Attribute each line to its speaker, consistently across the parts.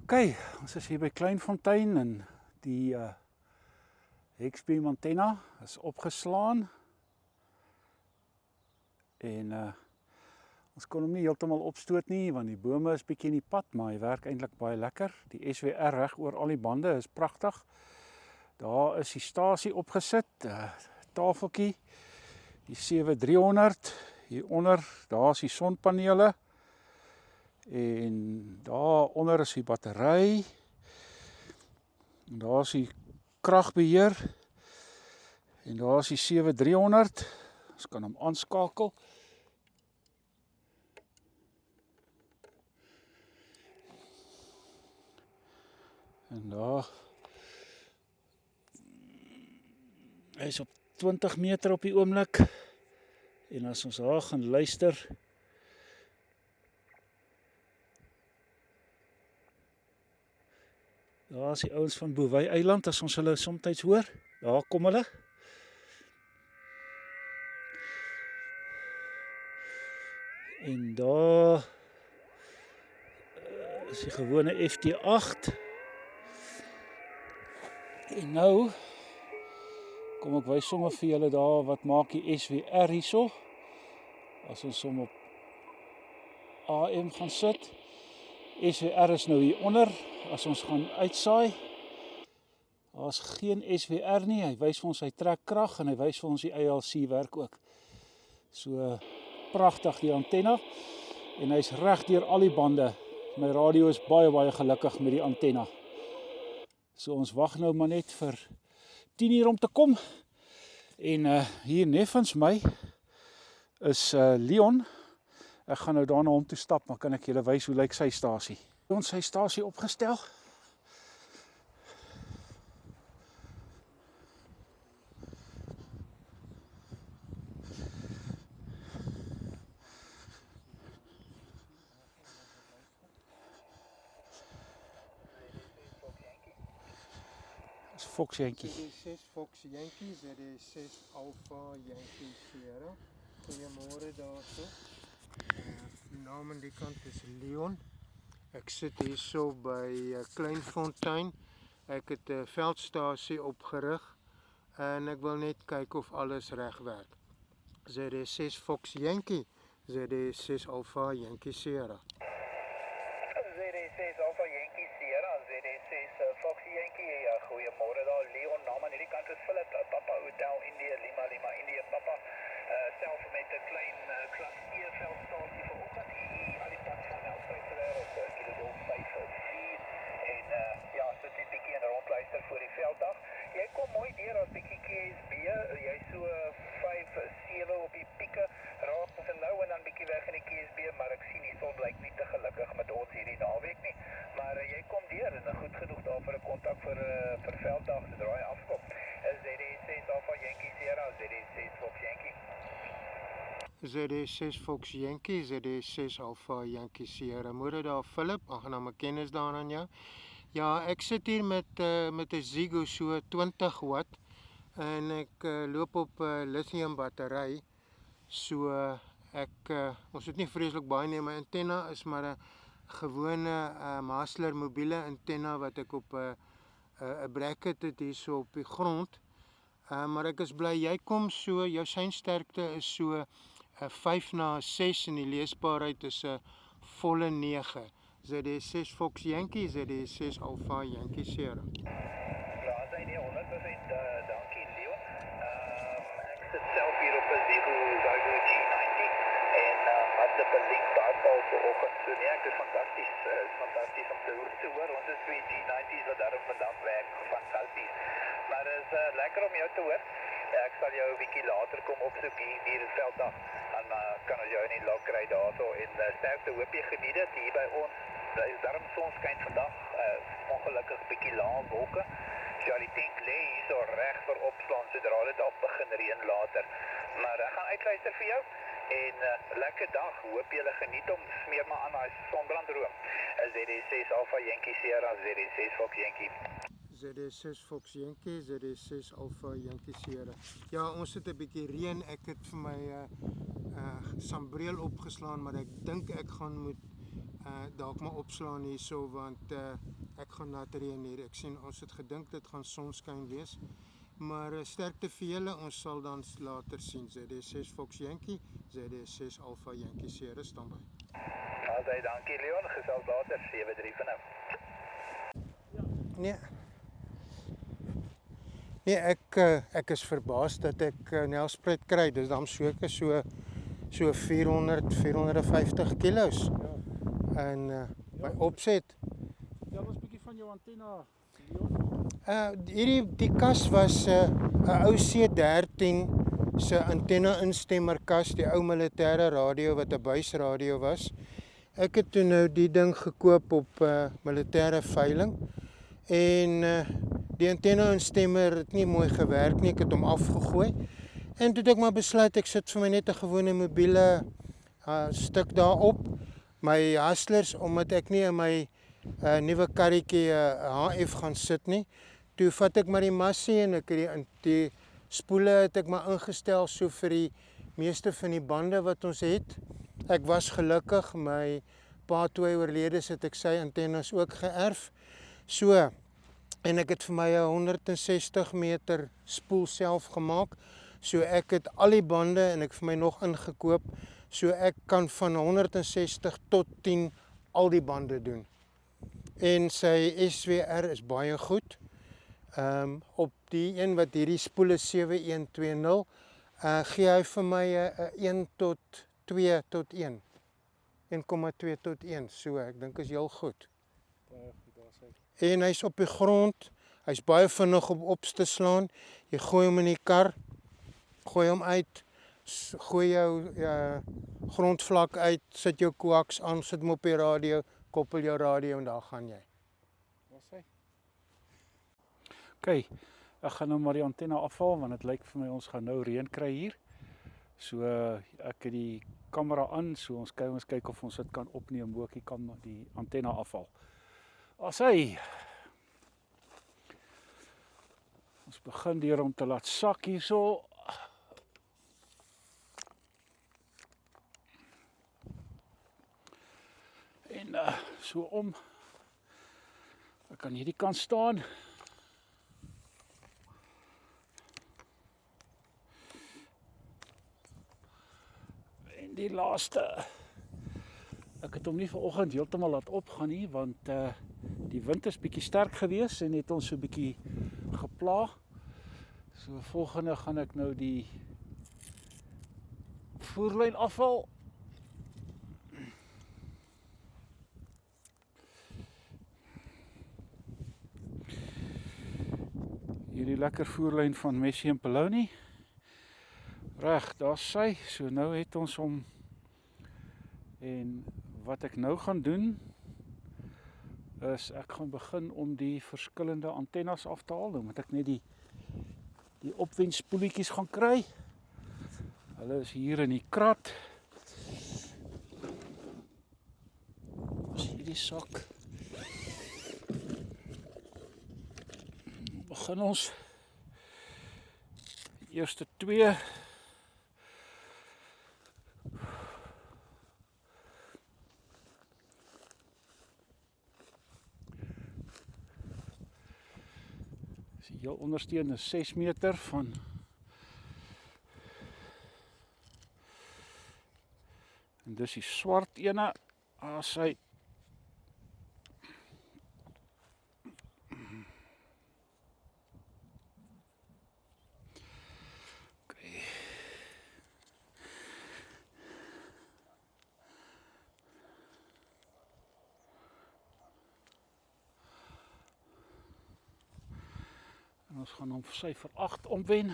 Speaker 1: Ok, ons is hier by Kleinfontein en die Hexbeam antenna is opgeslaan en ons kon hom nie heeltemal opstoot nie want die bome is bietjie in die pad, maar hy werk eintlik baie lekker. Die SWR reg oor al die bande is pragtig. Daar is die stasie opgesit, tafeltjie, die 7300, hieronder, daar is die sonpanele. En daaronder is die battery. En daar is die kragbeheer. En daar is die 7300. Ons kan hom aanskakel. En daar hy is op 20 meter op die oomblik. En as ons daar gaan luister, daar is die ouens van Boewei Eiland, as ons hulle soms hoor. Daar kom hulle. En daar is die gewone FT8. En nou kom ek wys sommer vir julle daar wat maak die SWR hierso. As ons hom op AM gaan sit. SWR is nou hieronder. As ons gaan uitsaai, daar is geen SWR nie, hy wys vir ons hy trek krag en hy wys vir ons die ALC werk ook. So pragtig die antenna en hy's reg deur al die bande. My radio is baie gelukkig met die antenna. So ons wag nou maar net vir 10 uur om te kom. En hier neffens my is Leon. Ek gaan nou daar na hom toe stap, maar kan ek julle wys hoe lyk sy stasie. Ons sy stasie opgestel. Dis Fox Yankee.
Speaker 2: ZD6 Fox Yankee, ZD6 Alpha Yankee Sierra. Goeiemôre daarso. Die naam aan die kant is Leon. Ek sit hierso by Kleinfontein. Ek het 'n veldstasie opgerig en ek wil net kyk of alles reg werk. ZD6 Fox Yankee, ZD6 Alpha Yankee Sierra.
Speaker 3: ZD6 Alpha Yankee Sierra, ZD6 Fox Yankee. Goeiemôre daar, Leon. Naam aan hierdie kant is Philip, Papa Hotel India Lima Lima India Papa. Self met 'n klein klas E veldstasie vanoggend hier aan die pad van Elsfreydsrug op Kilodolf 5-4 en ja, sit net 'n bietjie en rondluister voor die velddag. Jy kom mooi deur as bietjie KSB, jy so 5-7 op die pieke raak ons nou en dan bietjie weg in die KSB, maar ek sien die son blyk nie te gelukkig met ons hierdie naweek nie. Maar jy kom deur en goed genoeg daar vir 'n kontak vir velddag sodra hy afkom. ZD6 Alpha Yankee Sierra, ZD6 Fox Yankee.
Speaker 2: ZD6 Fox Yankee, ZD6 Alpha Yankee Sierra. Môre daar Philip, aangename kennis daaraan jou. Ja, ek sit hier met 'n Zigo so 20 watt en ek loop op lithium battery. So ons het nie vreeslik baie nie, my antenna is maar 'n gewone Masler mobiele antenna wat ek op 'n bracket het hier so op die grond. Maar ek is bly jy kom so, jou seinsterkte is so 5/6 en die leesbaarheid is 'n volle 9. ZD6 Fox Yankee, ZD6 Alpha Yankee Sierra.
Speaker 3: Ja, sy nie 100% dankie Leon. Ek sit self hier op 'n Zigo G90 en wat die belink daar val vanoggend. So nee, ek is fantasties om te hoor. Ons is twee G90's wat daar vandag werk, fantasties. Maar is lekker om jou te hoor. Ek sal jou 'n bietjie later kom opsoek hier in die velddag. Dan kan ons jou in die lok kry daarso en sterkte hoop jy geniet dit hier by ons. Daar is darm son skyn vandag, ongelukkig bietjie lae wolke. So die tent lê hier so reg vir opslaan sodra dit op begin reën later. Maar ek gaan uitluister vir jou en lekker dag. Hoop julle geniet hom. Smeer maar aan daai sonbrandroom. ZD6 Alpha Yankee Sierra, ZD6 Fox Yankee.
Speaker 2: ZD6 Fox Yankee, ZD6 Alpha Yankee Sierra. Ja, ons het 'n bietjie reën. Ek het vir my sambreel opgeslaan, maar ek dink ek gaan moet dalk maar opslaan hierso want ek gaan nat reën hier. Ek sien ons het gedink dit gaan sonskyn wees. Maar sterkte vir julle, ons sal dan later sien. ZD6 Fox Yankee, ZD6 Alpha Yankee Sierra standby.
Speaker 3: Alright, dankie Leon, gesels later 73 van nou.
Speaker 2: Nee, ek is verbaas dat ek Nelspruit kry. Dis dan so 450 kilos.
Speaker 1: Ja,
Speaker 2: En by opset.
Speaker 1: tel ons 'n bietjie van jou antenne, Leon.
Speaker 2: Die kas was 'n ou C13 se antenne instemmerkas, die ou militêre radio wat 'n buisradio was. Ek het toe nou die ding gekoop op militêre veiling en die antenne instemmer het nie mooi gewerk nie, ek het hom afgegooi. En toe het ek maar besluit ek sit vir my net 'n gewone mobiele stuk daarop. My hustlers, omdat ek nie in my nuwe karretjie HF gaan sit nie. Toe vat ek maar die massie en ek het die spoele het ek maar ingestel so vir die meeste van die bande wat ons het. Ek was gelukkig, my pa toe hy oorlede is, het ek sy antennes ook geërf. So, en ek het vir my 'n 160 meter spoel self gemaak. So ek het al die bande en ek vir my nog ingekoop. So ek kan van 160 tot 10 al die bande doen. En sy SWR is baie goed. Op die een wat hierdie spoel is 7120, gee hy vir my 1 tot 2 tot 1. 1,2 tot 1. So ek dink is heel goed.
Speaker 1: Baie goed, daar sê.
Speaker 2: En hy's op die grond. Hy's baie vinnig om op te slaan. Jy gooi hom in die kar, gooi hom uit, gooi jou grondvlak uit, sit jou coax aan, sit hom op die radio, koppel jou radio en daar gaan jy.
Speaker 1: Daar sê. OK, ek gaan nou maar die antenne afhaal want dit lyk vir my ons gaan nou reën kry hier. So ek het die kamera aan, so ons kyk of ons dit kan opneem hoe ek die antenne afhaal. As hy ons begin deur om te laat sak hierso. En so om. Ek kan hierdie kant staan. En die laaste. Ek het hom nie vanoggend heeltemal laat opgaan nie want die wind is bietjie sterk geweest en het ons so bietjie gepla. So volgende gaan ek nou die voerlyn afhaal. Hierdie lekker voerlyn van Messi en Peloni. Reg, daar's sy. So nou het ons hom. En wat ek nou gaan doen is ek gaan begin om die verskillende antennes af te haal. Nou moet ek net die opwenspoelietjies gaan kry. Hulle is hier in die krat. As hierdie sak. Begin ons die eerste 2. Die heel ondersteun is 6 meter van en dis die swart ene as hy okay. En ons gaan hom syfer 8 omwen.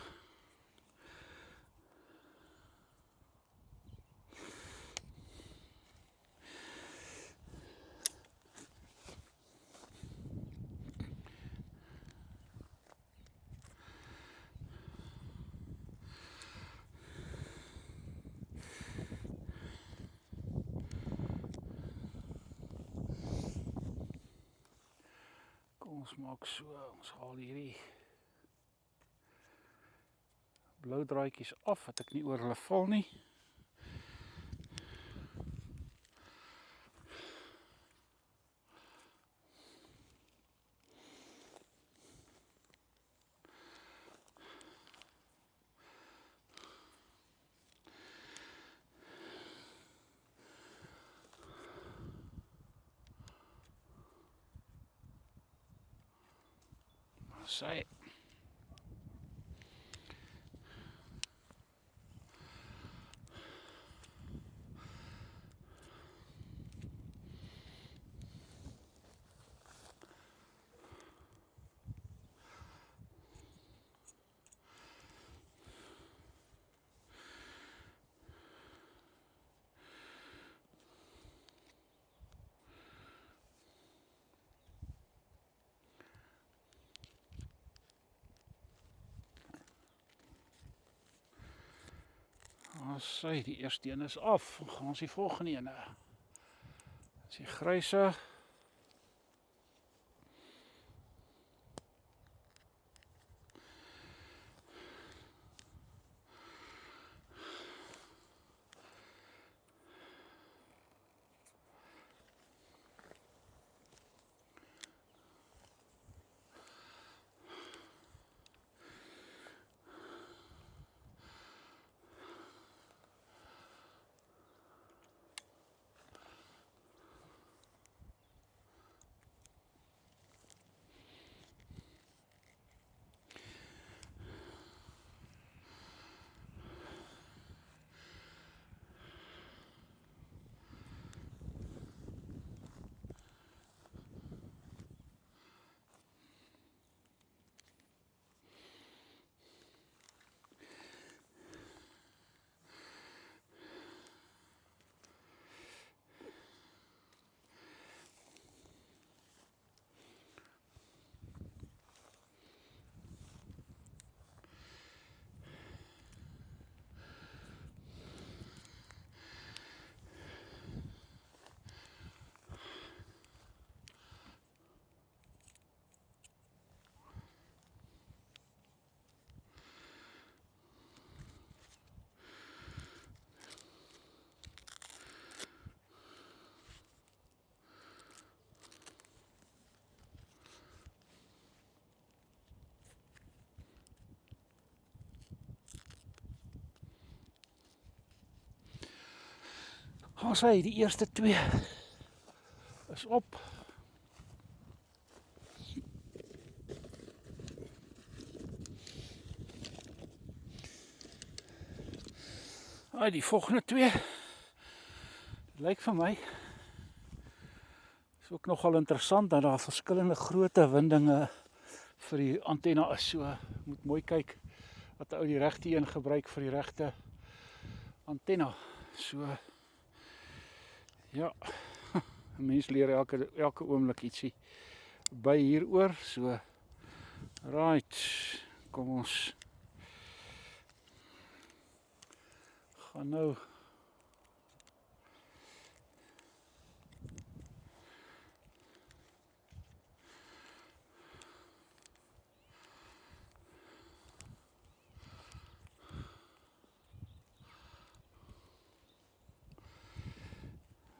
Speaker 1: Kom ons maak so, ons haal hierdie blou draadjies af, dat ek nie oor hulle val nie. Sy. Sy, die eerste een is af. Gaan ons die volgende een. Dis die gryse. Gaan sy, die eerste twee is op. Die volgende twee, lyk vir my, is ook nogal interessant dat daar verskillende grootte windinge vir die antenna is. So moet mooi kyk wat ou die regte een gebruik vir die regte antenna. So ja, 'n mens leer elke oomblik ietsie by hieroor. So right, kom ons gaan nou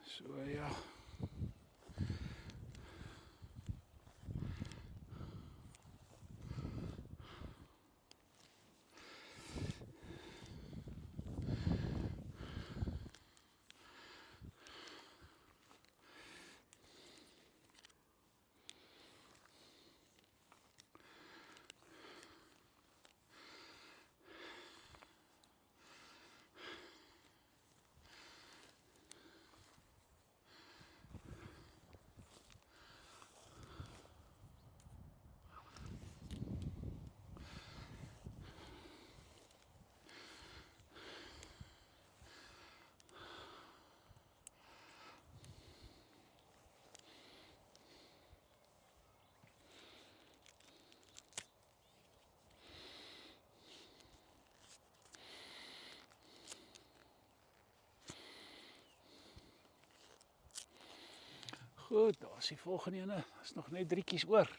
Speaker 1: so ja. Goed, daar is die volgende ene. Is nog net 3 kies oor.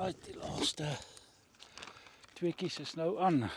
Speaker 1: Alright, die laaste tweekies is nou aan.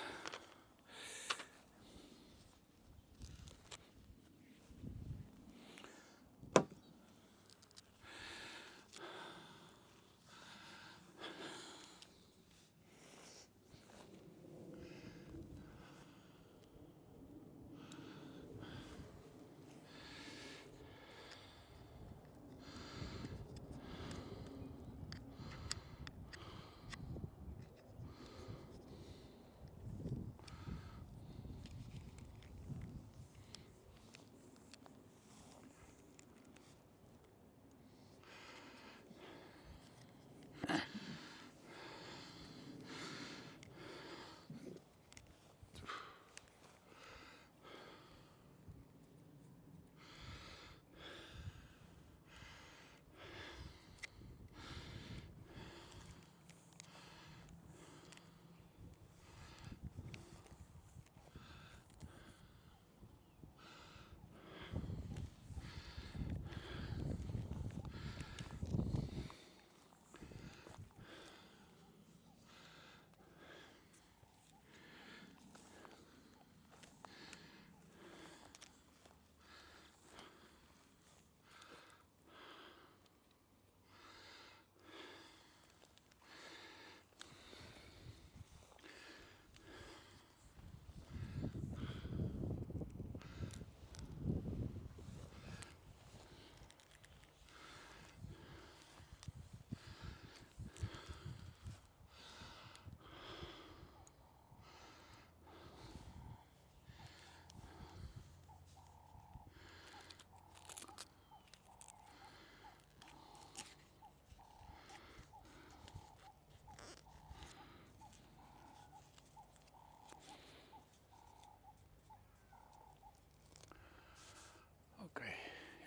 Speaker 1: Okay,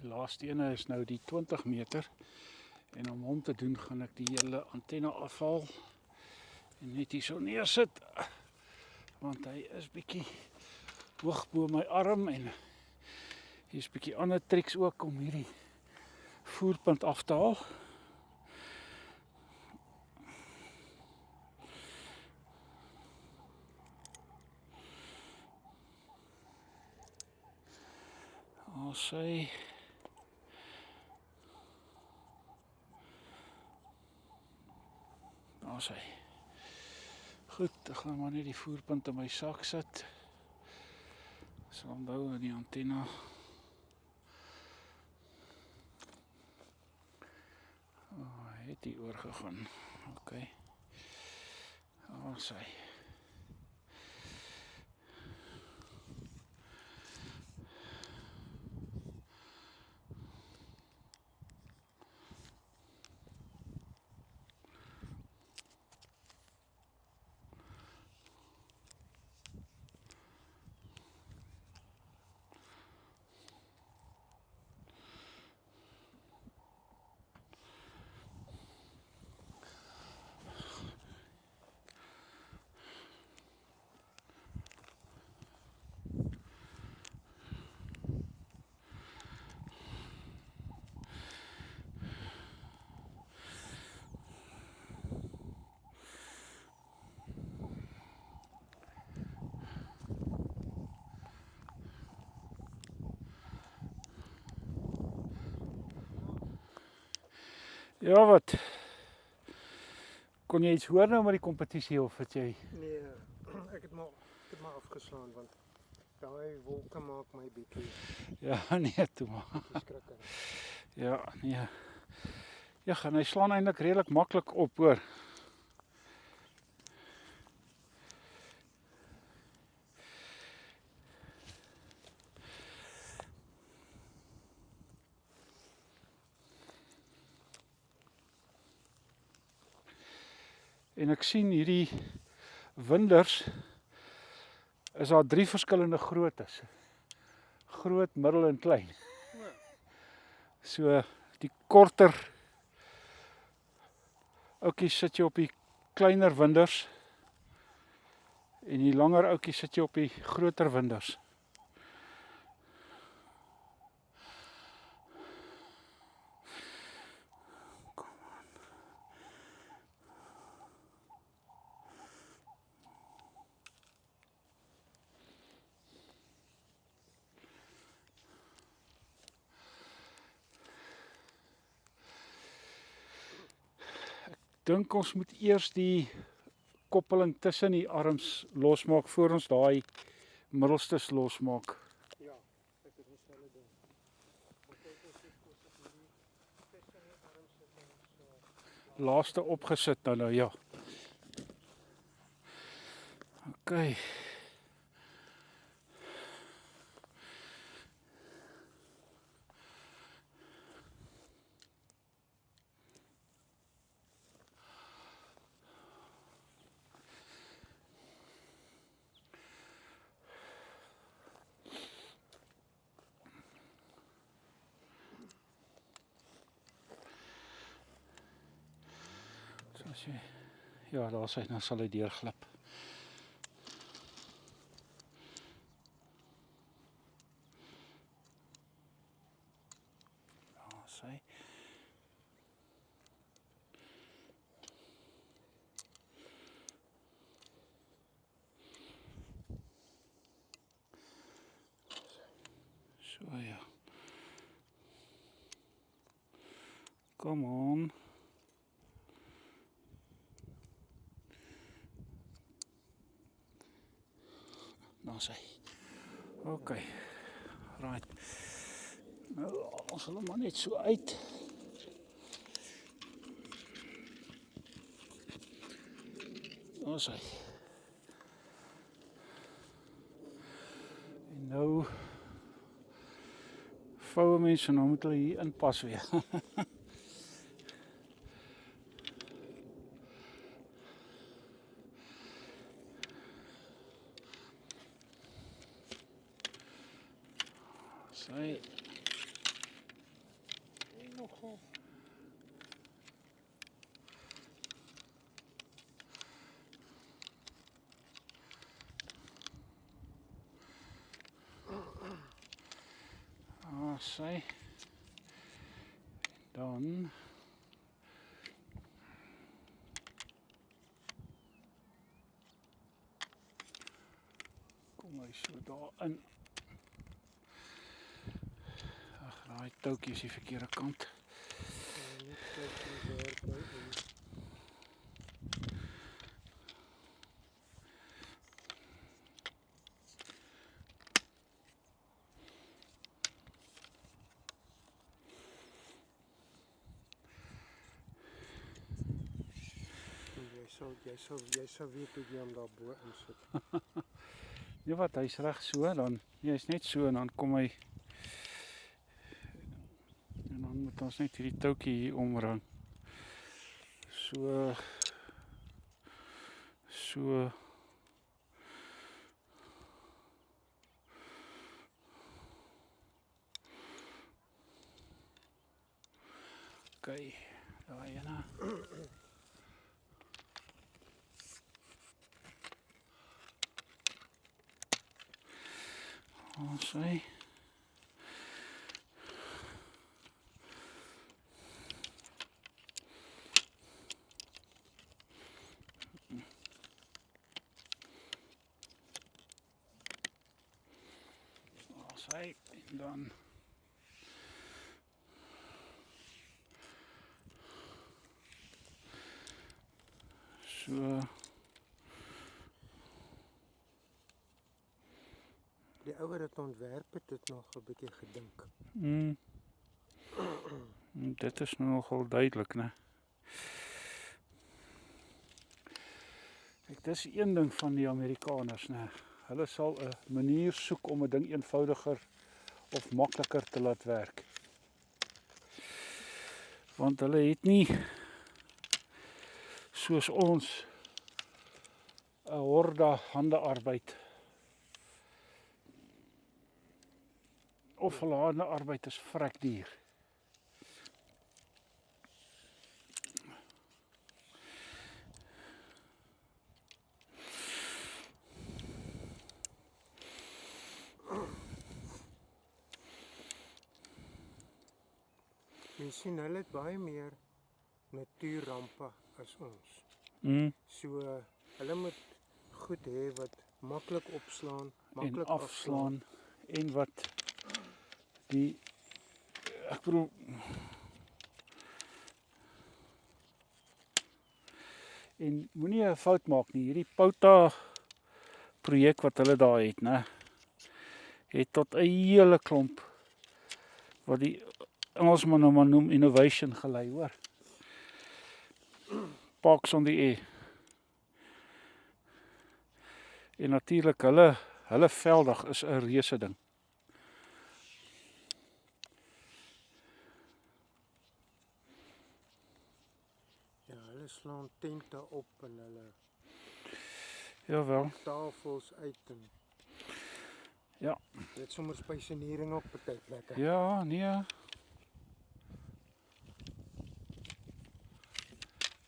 Speaker 1: die laaste ene is nou die 20 meter en om hom te doen gaan ek die hele antenne afhaal en net hier so neersit want hy is bietjie hoog bo my arm en hier is bietjie ander triks ook om hierdie voerpunt af te haal. As hy goed, ek gaan maar net die voerpunt in my sak sit. Sal onthou in die antenne. Het die oorgegaan. Okay. As hy ja, wat? Kon jy iets hoor nou met die kompetisie of het jy?
Speaker 2: Nee, ek het maar afgeslaan want daai wolke maak my bietjie
Speaker 1: Ja, nee, toe maar.
Speaker 2: skrikkerig.
Speaker 1: Ja, nee. Ja, en hy slaan eintlik redelik maklik op, hoor. En ek sien hierdie winders is daar 3 verskillende groottes. Groot, middel en klein. So die korter ouetjies sit jy op die kleiner winders en die langer ouetjies sit jy op die groter winders. dink ons moet eers die koppeling tussen die arms losmaak voor ons daai middelstes losmaak.
Speaker 2: Ja, ek het dieselfde ding. Maar kyk ons het hierdie tussen die arms sit ons
Speaker 1: Laaste opgesit nou ja. OK. Ja, daar is hy, nou sal hy deurglip. Daar is hy. So ja. Come on. Daar is hy. OK. Right. Nou, ons sal hom maar net so uit. Daar is hy. En nou vouwe mense, nou moet hulle hier inpas weer. Sy nogal sy dan kom hy so daarin. Ag, daai toukie is die verkeerde kant.
Speaker 2: Jy sal weet hoe jy hom daar bo insit.
Speaker 1: Nee wat, hy's reg so dan. Jy's net so en dan kom hy en dan moet ons net hierdie toukie hier omring. So OK, daai ene. Ons sê en dan so
Speaker 2: Die ouer het ontwerp het nog 'n bietjie gedink.
Speaker 1: Dit is nou nogal duidelik, né? Kyk, dis een ding van die Amerikaners, né? Hulle sal 'n manier soek om 'n ding eenvoudiger of makliker te laat werk. Want hulle het nie soos ons 'n horde handearbeid. Of hulle handearbeid is vrek duur.
Speaker 2: Jy sien hulle het baie meer natuurrampe as ons. So hulle moet goed hê wat maklik opslaan, maklik
Speaker 1: en afslaan en wat die ek bedoel En moenie 'n fout maak nie. Hierdie Pouta projek wat hulle daar het, né, het tot 'n hele klomp wat die Engelsman nou maar noem innovation gelei, hoor. Parks on the Air. En natuurlik hulle veldag is 'n reuse ding.
Speaker 2: Ja, hulle slaan tente op en hulle
Speaker 1: Jawel.
Speaker 2: tafels uit en
Speaker 1: Ja.
Speaker 2: dit sommer spysenering op party plekke.
Speaker 1: Ja, nee.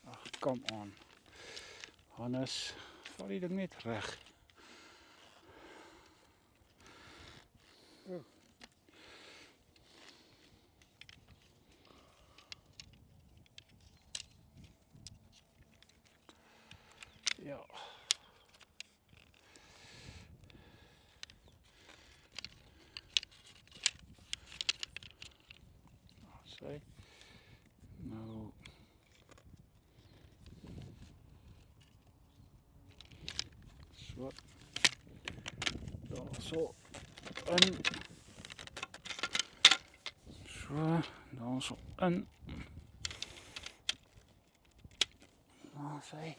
Speaker 1: Ag, kom aan. Hannes, val die ding net reg. Ja. Sê. Nou. So. Daar so in. So, daar so in. Nou sê.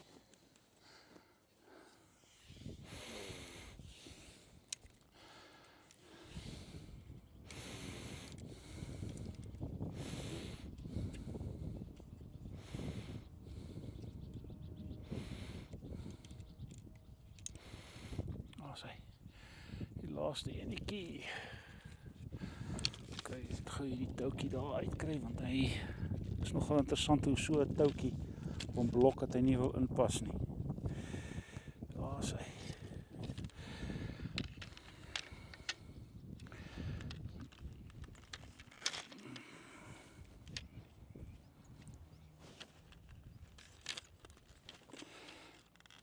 Speaker 1: Die laaste enetjie. Ok, ek gaan hierdie toukie daar uitkry want hy is nogal interessant hoe so 'n toukie op 'n blok dat hy nie wil inpas nie. Daar is hy.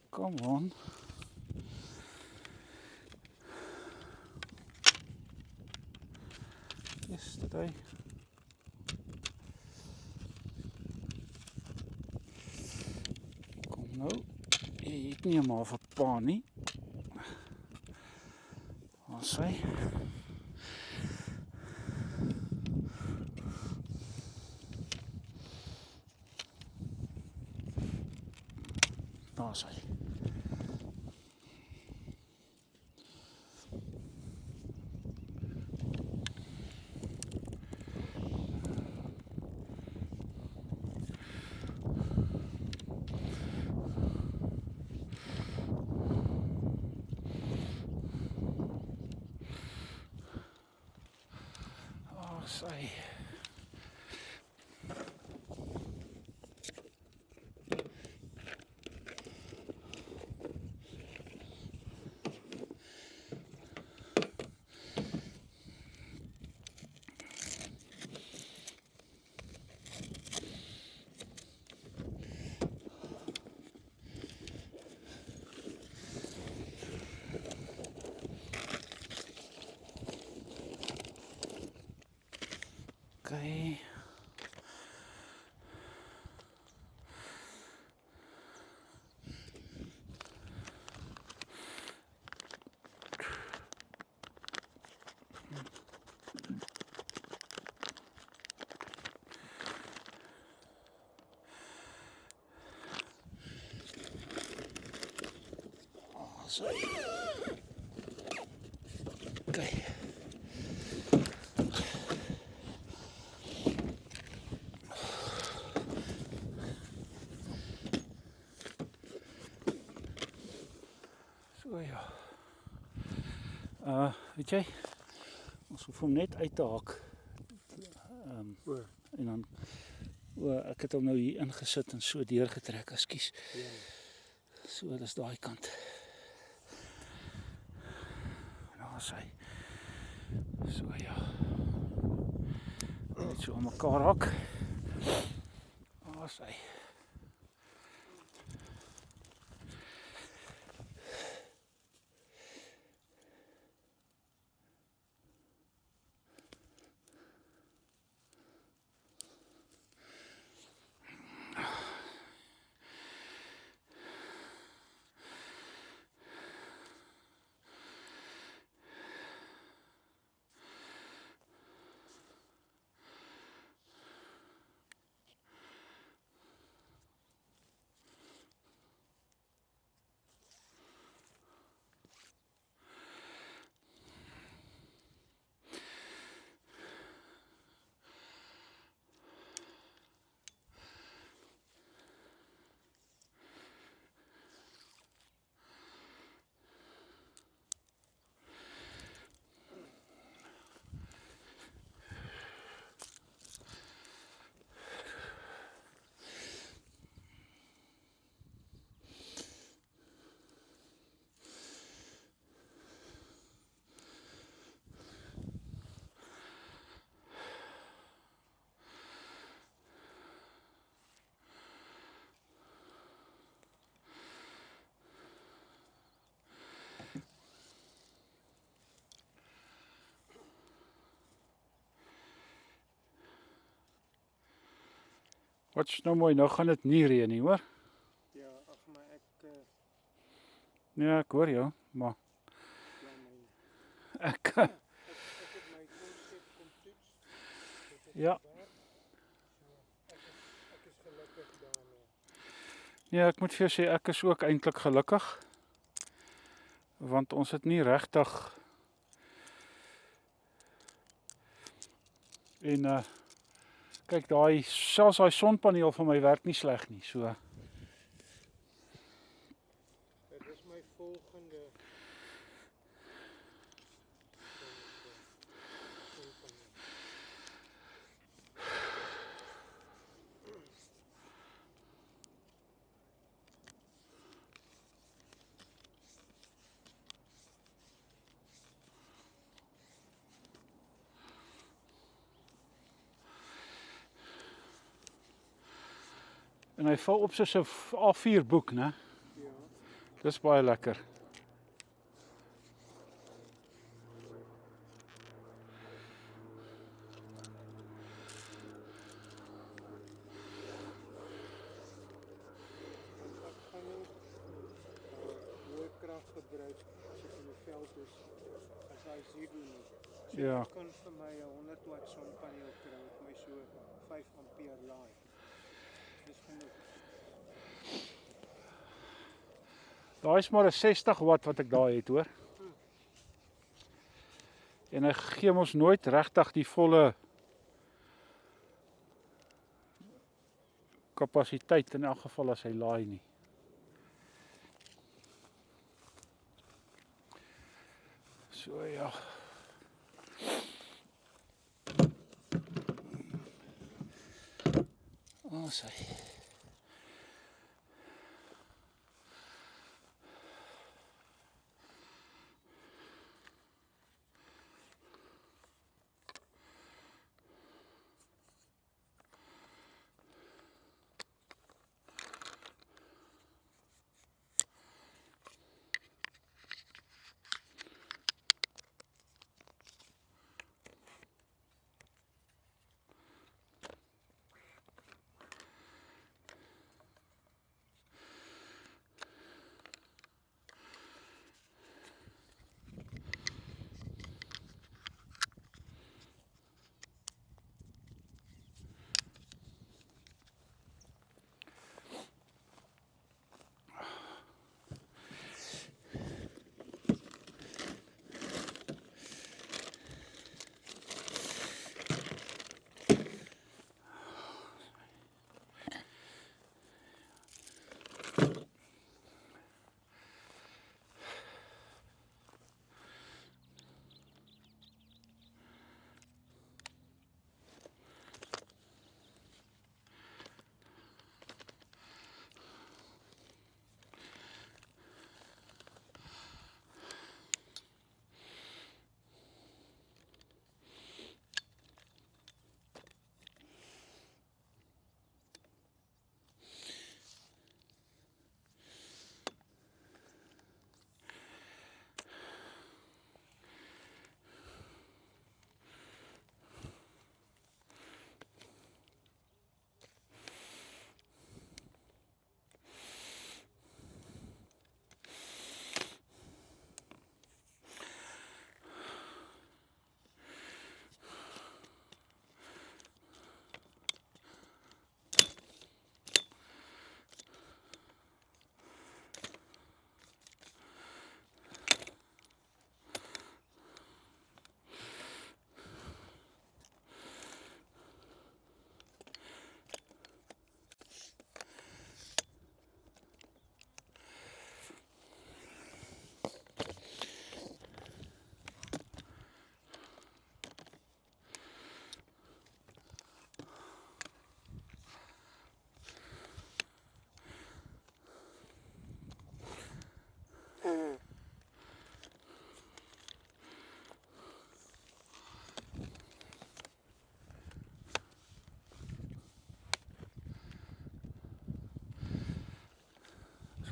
Speaker 1: Come on. Yesterday. Kom nou. Jy het nie maar vir pa nie. Waar is hy? Daar is hy. Sy. Okay. So. Okay. So ja. Weet jy, ons hoef hom net uit te haak. En dan ek het hom nou hier ingesit en so deurgetrek, ekskuus.
Speaker 2: Ja.
Speaker 1: So, dis daai kant. Daar is hy. So ja. Net so aan mekaar hak. Daar is hy. Wat is nou mooi, nou gaan dit nie reën nie, hoor.
Speaker 2: Ja, ag maar ek
Speaker 1: Ja, ek hoor jou, maar
Speaker 2: bly my.
Speaker 1: ek
Speaker 2: Ek het my konsep kom toets. Dit het
Speaker 1: ja,
Speaker 2: gewerk. So ek is gelukkig daarmee.
Speaker 1: nee, ek moet vir jou sê ek is ook eintlik gelukkig. Want ons het nie regtig en kyk selfs daai sonpaneel van my werk nie sleg nie. So
Speaker 2: Dit is my volgende
Speaker 1: en hy val op soos 'n A4 boek, né?
Speaker 2: Ja.
Speaker 1: Dis baie lekker.
Speaker 2: Ek gaan nie hoë krag gebruik as ek in die veld is as hy Zigo nie. So
Speaker 1: Ja.
Speaker 2: ek kan vir my 'n 100 watt sonpaneel kry wat my so 5 ampere laai. Dis genoeg.
Speaker 1: Daai is maar 'n 60 watt wat ek daar het, hoor. En hy gee mos nooit regtig die volle kapasiteit in elk geval as hy laai nie. So ja. Sy.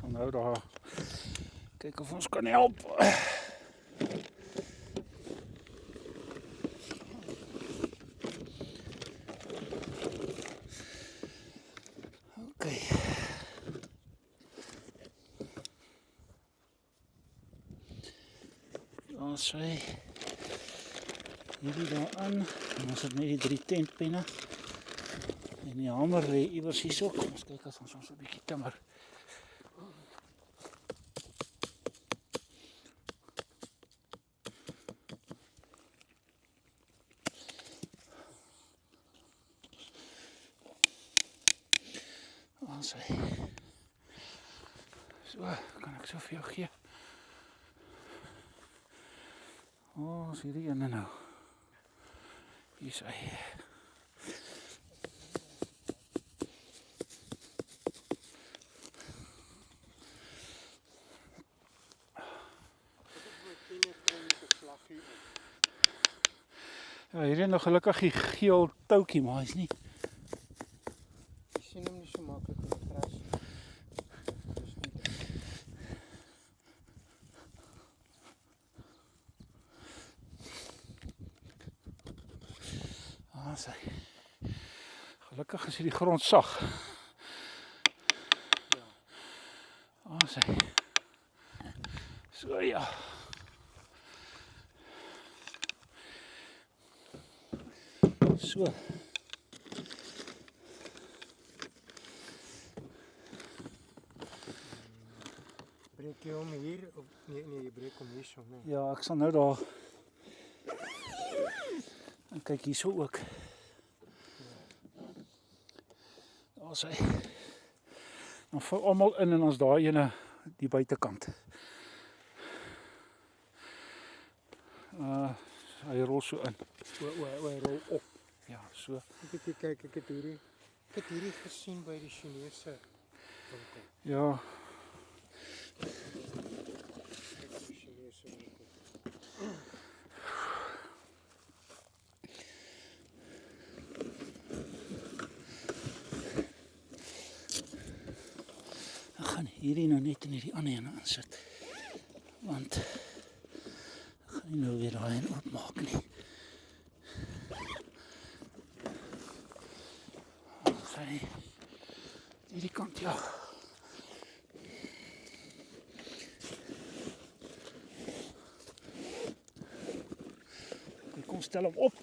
Speaker 1: So nou daar kyk of ons kan help. Sy hierdie daarin. En ons het net die 3 tentpenne. En die hamer lê iewers hierso. Kom ons kyk as ons so 'n bietjie timmer. Sy. So, kan ek so vir jou gee. Is hierdie ene nou. Hier is hy. Ja, hierdie nog gelukkig die geel toukie, maar hy's nie.
Speaker 2: Ek sien hom nie so maklik in die gras. Dis nie dit.
Speaker 1: Sy. Gelukkig is die grond sag.
Speaker 2: Ja.
Speaker 1: Sy. So ja. So.
Speaker 2: Breek jy hom hier? Of, nee, jy breek hom hier so, nee.
Speaker 1: Ja, ek sal nou daar. En kyk hierso ook. Daar sy. Dan val almal in en ons daai ene die buitekant. Hy rol so in.
Speaker 2: Hy rol op.
Speaker 1: Ja, so.
Speaker 2: Ek het kyk, ek het hierdie gesien by die Chinese winkel.
Speaker 1: Ja.
Speaker 2: Die Chinese winkel.
Speaker 1: Ek gaan hierdie nou net in hierdie ander ene insit. Want ek gaan nie nou weer daai een oopmaak nie. Sy hierdie kant, ja. Kom stel hom op.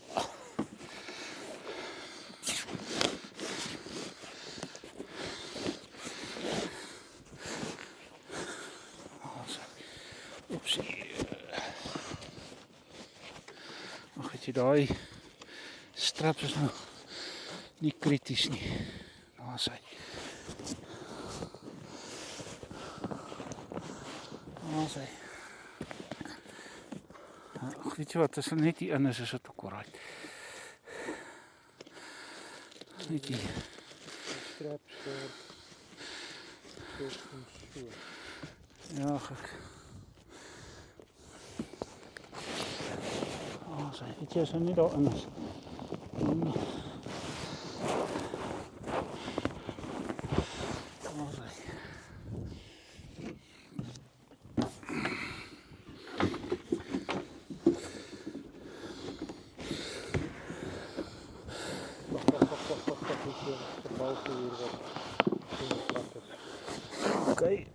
Speaker 1: Ag, het jy daai straps is nou nie krities nie. Daar sy. Daar sy. Ag, weet jy wat, as hulle net hier in is dit ook alright. Net hier.
Speaker 2: Straps daar. So.
Speaker 1: Ja, gek. Sy, weet jy, as hy nie daar in is. Sy. Okay.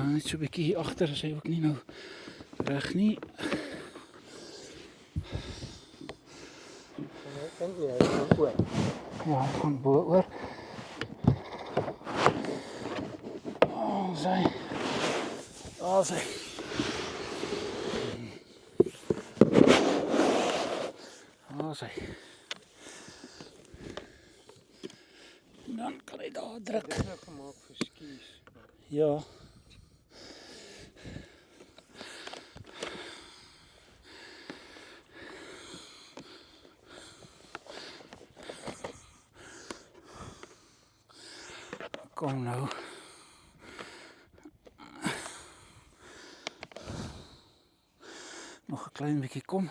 Speaker 1: Net so 'n bietjie hier agter is hy ook nie nou reg nie. Ja, hy gaan bo oor. Sy. Sy. Sy. Dan kan hy daar druk.
Speaker 2: Dit is nou gemaak vir skies.
Speaker 1: Ja. Kom nou. Nog 'n klein bietjie kom.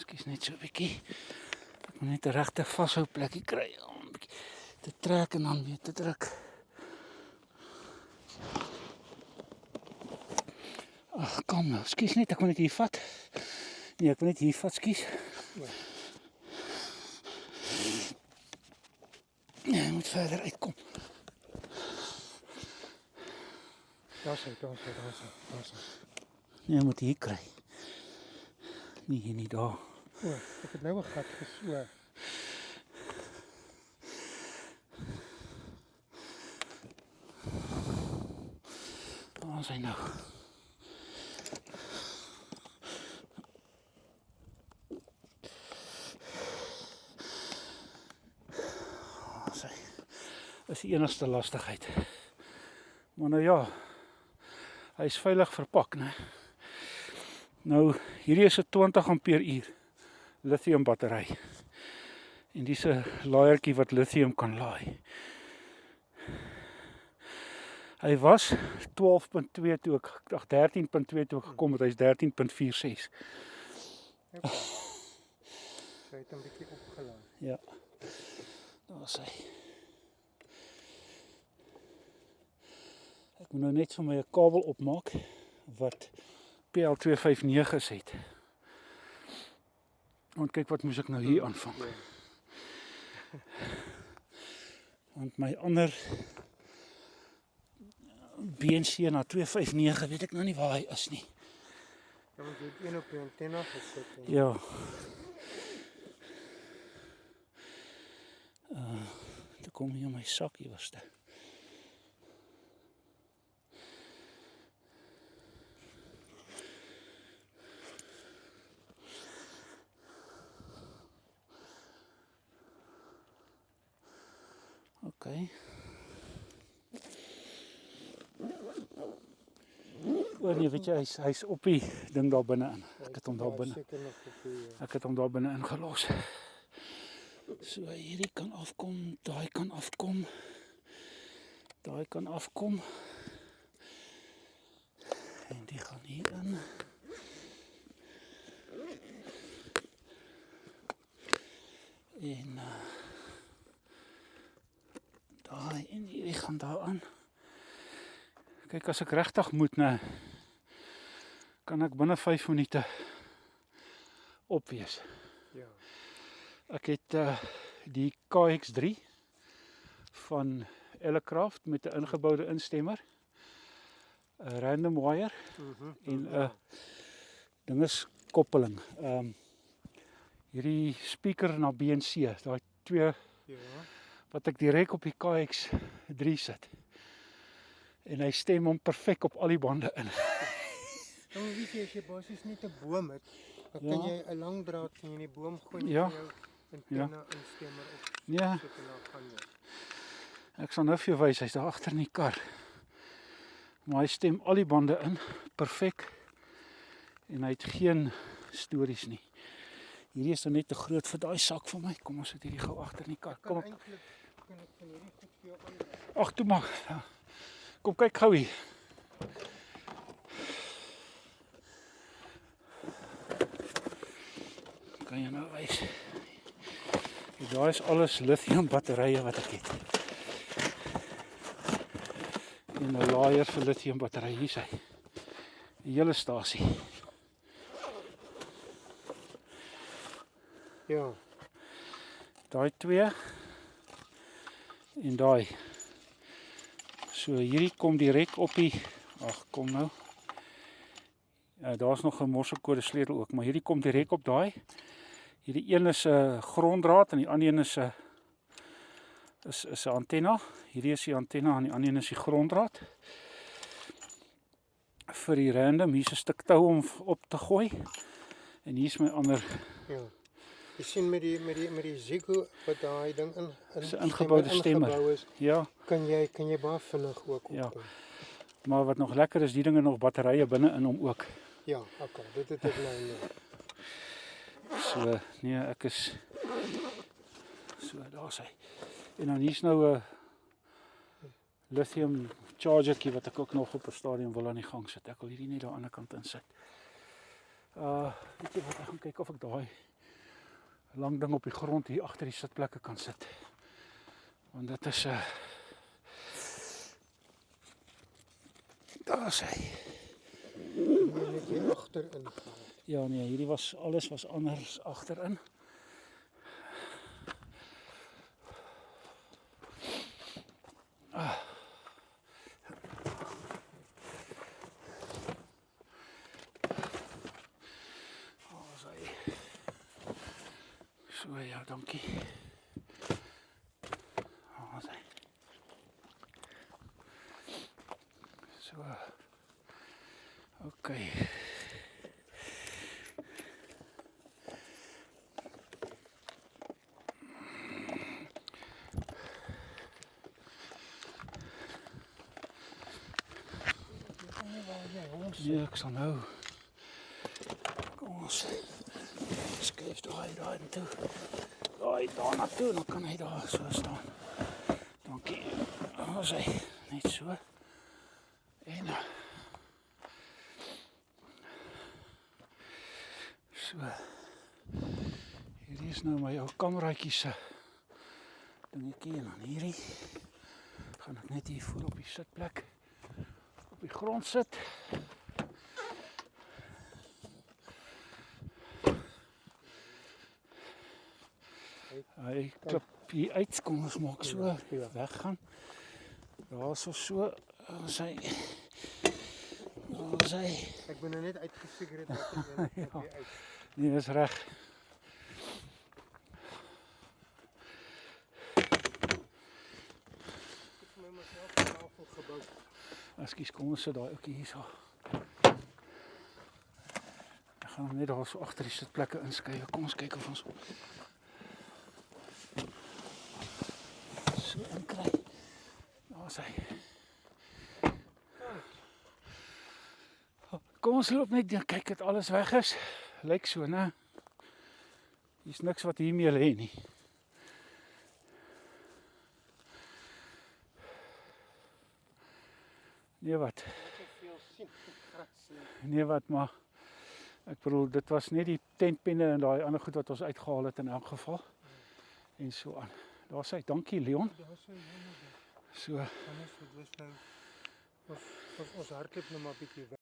Speaker 1: Skies net so 'n bietjie. Ek moet net 'n regte vashou plekkie kry om 'n bietjie te trek en dan weer te druk. Ag, kom nou. Skies net, ek moet net hier vat. Nee, ek moet net hier vat, skies. Ja, hy moet verder uitkom.
Speaker 2: Daar's hy.
Speaker 1: Nee, moet hier kry. Nie hier nie daar.
Speaker 2: O, ek het nou 'n gat gesoor.
Speaker 1: Waar is hy nou? Waar is hy? Is die enigste lastigheid. Maar nou ja, hy is veilig verpak, né? Nou, hierdie is 'n 20 ampere uur lithium battery. En dis 'n laaiertjie wat lithium kan laai. Hy was 12.2 toe ek, 13.2 toe ek gekom het, hy's 13.46.
Speaker 2: Hy het 'n bietjie opgelaai.
Speaker 1: Ja. Daar's hy. Ek moet nou net vir my 'n kabel opmaak wat PL259 het. Want kyk wat moes ek nou hier aanvang. Want my ander BNC na 259 weet ek nou nie waar hy is nie.
Speaker 2: Ja, want jy het een op die antenna gesit.
Speaker 1: Ja. Toe kom hier my sak hier was dit. Okay. O nee, weet jy, hy's op die ding daar binne-in. Ek het hom daar binne. Ek het hom daar binne ingelos. So hierdie kan afkom, daai kan afkom. Daai kan afkom. En die gaan hier in. En daai en hierdie gaan daar aan. Kyk, as ek regtig moet, né, kan ek binne 5 minute op wees.
Speaker 2: Ja.
Speaker 1: Ek het die KX3 van Elecraft met 'n ingeboude instemmer, 'n random wire en 'n dinges koppeling. Hierdie speaker na BNC, daai twee wat ek direk op die KX3 sit. En hy stem hom perfek op al die bande in.
Speaker 2: Dan weet jy as jy basies net 'n boom het, dan kan jy 'n lang draad in die boom gooi
Speaker 1: Ja.
Speaker 2: en jou antenna instemmer op.
Speaker 1: Ja.
Speaker 2: Sit en dan gaan jy.
Speaker 1: Ek sal nou vir jou wys, hy's daar agter in die kar. Maar hy stem al die bande in, perfek. En hy het geen stories nie. Hierdie is nou net te groot vir daai sak vir my. Kom ons sit hierdie gou agter in die kar. Kom op.
Speaker 2: Eintlik kan ek van hierdie goed vir jou aan.
Speaker 1: Ag, toe maar. Ja. Kom kyk gou hier. Kan jy nou wys? Daar is alles lithium batterye wat ek het. En 'n laaier vir lithium batterye, hier is hy. Die hele stasie.
Speaker 2: Ja.
Speaker 1: Daai twee en daai. So hierdie kom direk op die, ag kom nou. Ja, daar's nog 'n morsekode sleutel ook, maar hierdie kom direk op daai. Hierdie een is 'n gronddraad en die ander een is 'n antenna. Hierdie is die antenna en die ander een is die gronddraad. Vir die random, hier's 'n stuk tou om op te gooi. En hier's my ander.
Speaker 2: Ja. Jy sien met die Zico wat daai ding in
Speaker 1: Dis 'n ingeboude stemmer.
Speaker 2: Is,
Speaker 1: Ja,
Speaker 2: kan jy baie vinnig ook opkom.
Speaker 1: Ja. Maar wat nog lekker is, die dinge nog batterye binne in hom ook.
Speaker 2: Ja, okay, dit het ek nou nie.
Speaker 1: So, nee, ek is so, daar's hy. En dan hier's nou 'n lithium chargertjie wat ek ook nog op 'n stadium wil aan die gang sit. Ek wil hierdie net daar aan die ander kant insit. Weet jy wat, ek gaan kyk of ek daai lang ding op die grond hier agter die sitplekke kan sit. Want dit is daar's hy.
Speaker 2: Net hier agterin.
Speaker 1: Ja nee, hierdie was alles was anders agterin. So ja, dankie. Daar is hy. So. Okay. Ja, ek sal nou. Kom ons skuif daai toe. Daai daar na toe, dan kan hy daar so staan. Dankie. Ons hy net so. En so. Hierdie is nou my ou kameraatjie se dingetjie en dan hierdie gaan ek net hier voor op die sitplek op die grond sit. Hy klip hier uit, kom ons maak so weggaan. Daar so as hy
Speaker 2: Ek ben nou net uitgefigure het dat ek
Speaker 1: ja.
Speaker 2: weer uit.
Speaker 1: Nee, dis reg.
Speaker 2: Ek het vir my myself 'n tafel gebou.
Speaker 1: Ekskuus, kom ons sit daai ouetjie hierso. Ek gaan hom net daar so agter die sitplekke inskuif. Kom ons kyk of ons so inkry. Daar's hy. Kom ons loop net en kyk dat alles weg is. Lyk so, né? Hier's niks wat hiermee lê nie. Nee wat?
Speaker 2: Ek het veel sien gras.
Speaker 1: Nee wat, maar ek bedoel dit was net die tentpenne en daai ander goed wat ons uitgehaal het in elk geval. En so aan. Daar sê dankie Leon.
Speaker 2: Daar sou jy nou.
Speaker 1: So
Speaker 2: Anders het ons nou ons hardloop nou maar 'n bietjie